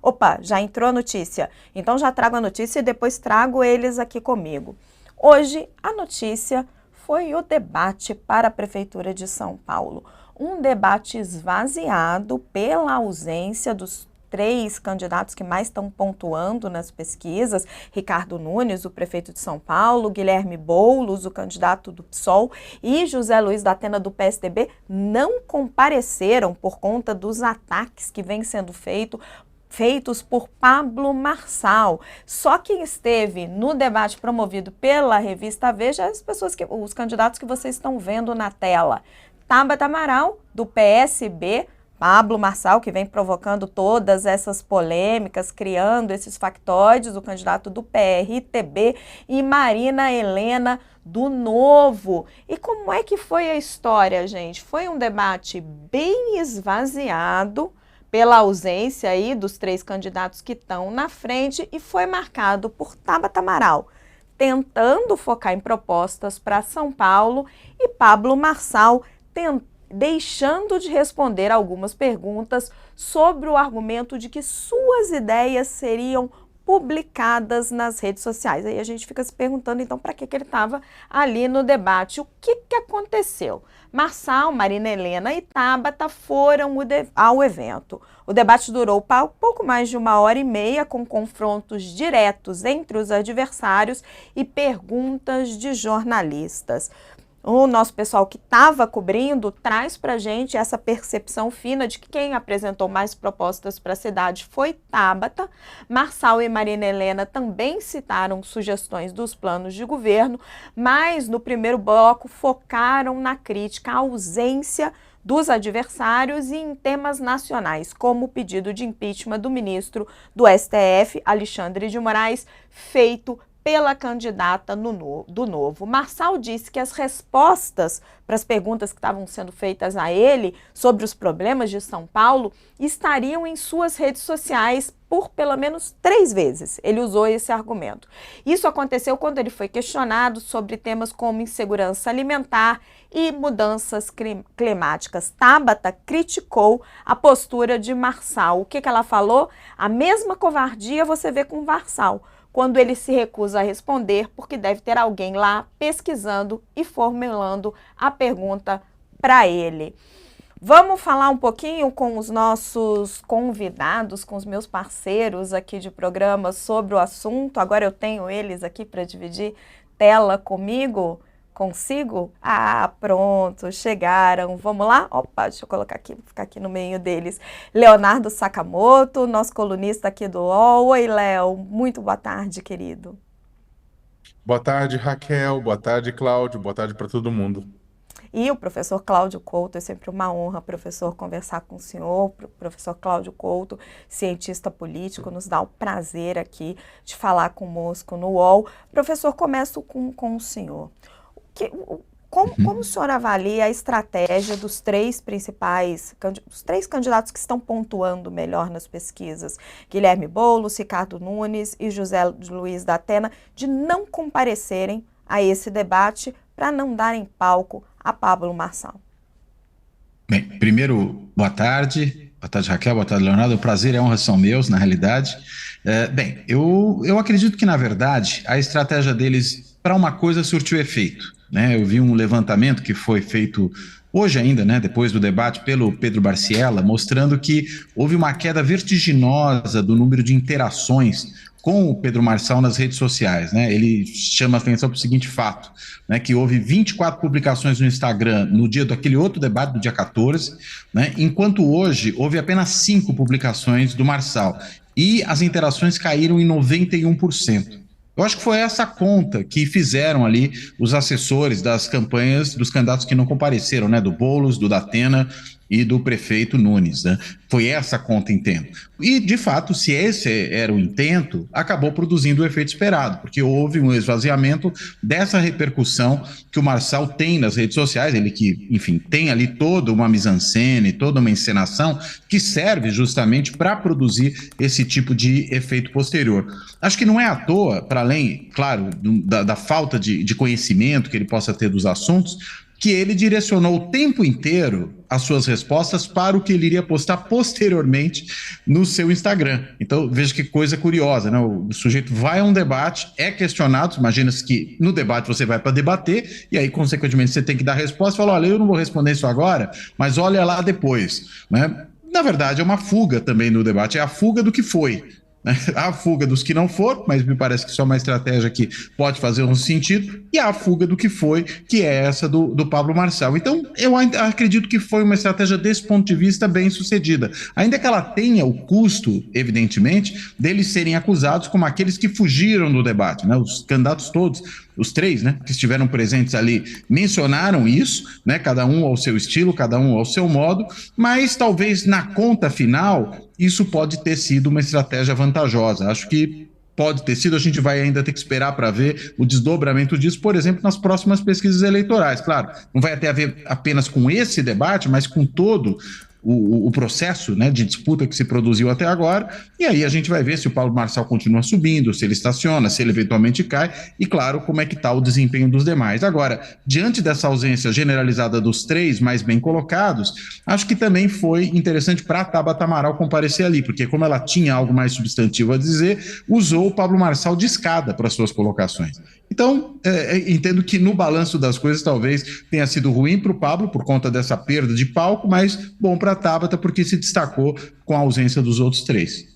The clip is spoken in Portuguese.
Opa, já entrou a notícia? Então já trago a notícia e depois trago eles aqui comigo. Hoje, a notícia foi o debate para a Prefeitura de São Paulo. Um debate esvaziado pela ausência dos 3 candidatos que mais estão pontuando nas pesquisas: Ricardo Nunes, o prefeito de São Paulo, Guilherme Boulos, o candidato do PSOL, e José Luiz da Atena, do PSDB, não compareceram por conta dos ataques que vêm sendo feitos por Pablo Marçal. Só quem esteve no debate promovido pela revista Veja, os candidatos que vocês estão vendo na tela: Tabata Amaral, do PSB, Pablo Marçal, que vem provocando todas essas polêmicas, criando esses factóides, o candidato do PRTB, e Marina Helena, do Novo. E como é que foi a história, gente? Foi um debate bem esvaziado pela ausência aí dos 3 candidatos que estão na frente, e foi marcado por Tabata Amaral tentando focar em propostas para São Paulo e Pablo Marçal deixando de responder algumas perguntas sobre o argumento de que suas ideias seriam publicadas nas redes sociais. Aí a gente fica se perguntando, então, para que ele estava ali no debate? O que aconteceu? Marçal, Marina Helena e Tabata foram ao evento. O debate durou pouco mais de 1h30, com confrontos diretos entre os adversários e perguntas de jornalistas. O nosso pessoal que estava cobrindo traz para a gente essa percepção fina de que quem apresentou mais propostas para a cidade foi Tabata. Marçal e Marina Helena também citaram sugestões dos planos de governo, mas no primeiro bloco focaram na crítica à ausência dos adversários e em temas nacionais, como o pedido de impeachment do ministro do STF, Alexandre de Moraes, feito pela candidata do Novo. Marçal disse que as respostas para as perguntas que estavam sendo feitas a ele sobre os problemas de São Paulo estariam em suas redes sociais por pelo menos 3 vezes. Ele usou esse argumento. Isso aconteceu quando ele foi questionado sobre temas como insegurança alimentar e mudanças climáticas. Tabata criticou a postura de Marçal. O que ela falou? A mesma covardia você vê com Marçal, quando ele se recusa a responder, porque deve ter alguém lá pesquisando e formulando a pergunta para ele. Vamos falar um pouquinho com os nossos convidados, com os meus parceiros aqui de programa sobre o assunto. Agora eu tenho eles aqui para dividir tela comigo. Consigo? Ah, pronto, chegaram. Vamos lá? Opa, deixa eu colocar aqui, ficar aqui no meio deles. Leonardo Sakamoto, nosso colunista aqui do UOL. Oi, Léo. Muito boa tarde, querido. Boa tarde, Raquel. Boa tarde, Cláudio. Boa tarde para todo mundo. E o professor Cláudio Couto, é sempre uma honra, professor, conversar com o senhor. Professor Cláudio Couto, cientista político, nos dá o prazer aqui de falar conosco no UOL. Professor, começo com o senhor. Como o senhor avalia a estratégia dos 3 candidatos que estão pontuando melhor nas pesquisas, Guilherme Boulos, Ricardo Nunes e José Luiz da Atena, de não comparecerem a esse debate para não darem palco a Pablo Marçal? Bem, primeiro, boa tarde, Raquel, boa tarde, Leonardo. O prazer e a honra são meus, na realidade. Eu acredito que, na verdade, a estratégia deles para uma coisa surtiu efeito, né? Eu vi um levantamento que foi feito hoje ainda, né, depois do debate, pelo Pedro Barciela, mostrando que houve uma queda vertiginosa do número de interações com o Pedro Marçal nas redes sociais, né? Ele chama a atenção para o seguinte fato, né, que houve 24 publicações no Instagram no dia daquele outro debate, do dia 14, né, enquanto hoje houve apenas 5 publicações do Marçal, e as interações caíram em 91%. Eu acho que foi essa conta que fizeram ali os assessores das campanhas dos candidatos que não compareceram, né? Do Boulos, do Datena e do prefeito Nunes, né? Foi essa conta, entendo. E, de fato, se esse era o intento, acabou produzindo o efeito esperado, porque houve um esvaziamento dessa repercussão que o Marçal tem nas redes sociais, ele que, enfim, tem ali toda uma mise-en-scène, toda uma encenação que serve justamente para produzir esse tipo de efeito posterior. Acho que não é à toa, para além, claro, da falta de conhecimento que ele possa ter dos assuntos, que ele direcionou o tempo inteiro as suas respostas para o que ele iria postar posteriormente no seu Instagram. Então, veja que coisa curiosa, né? O sujeito vai a um debate, é questionado, imagina-se que no debate você vai para debater, e aí, consequentemente, você tem que dar resposta, fala, olha, eu não vou responder isso agora, mas olha lá depois, né? Na verdade, é uma fuga também no debate, é a fuga do que foi. Há a fuga dos que não foram, mas me parece que isso é uma estratégia que pode fazer um sentido, e há a fuga do que foi, que é essa do Pablo Marçal. Então, eu acredito que foi uma estratégia desse ponto de vista bem sucedida. Ainda que ela tenha o custo, evidentemente, deles serem acusados como aqueles que fugiram do debate, né? Os candidatos todos, os três, né, que estiveram presentes ali, mencionaram isso, né, cada um ao seu estilo, cada um ao seu modo, mas talvez na conta final isso pode ter sido uma estratégia vantajosa. Acho que pode ter sido, a gente vai ainda ter que esperar para ver o desdobramento disso, por exemplo, nas próximas pesquisas eleitorais. Claro, não vai ter a ver apenas com esse debate, mas com todo o processo, né, de disputa que se produziu até agora, e aí a gente vai ver se o Pablo Marçal continua subindo, se ele estaciona, se ele eventualmente cai, e claro, como é que está o desempenho dos demais. Agora, diante dessa ausência generalizada dos três mais bem colocados, acho que também foi interessante para a Tabata Amaral comparecer ali, porque como ela tinha algo mais substantivo a dizer, usou o Pablo Marçal de escada para suas colocações. Então, entendo que no balanço das coisas talvez tenha sido ruim para o Pablo por conta dessa perda de palco, mas bom para a Tabata porque se destacou com a ausência dos outros três.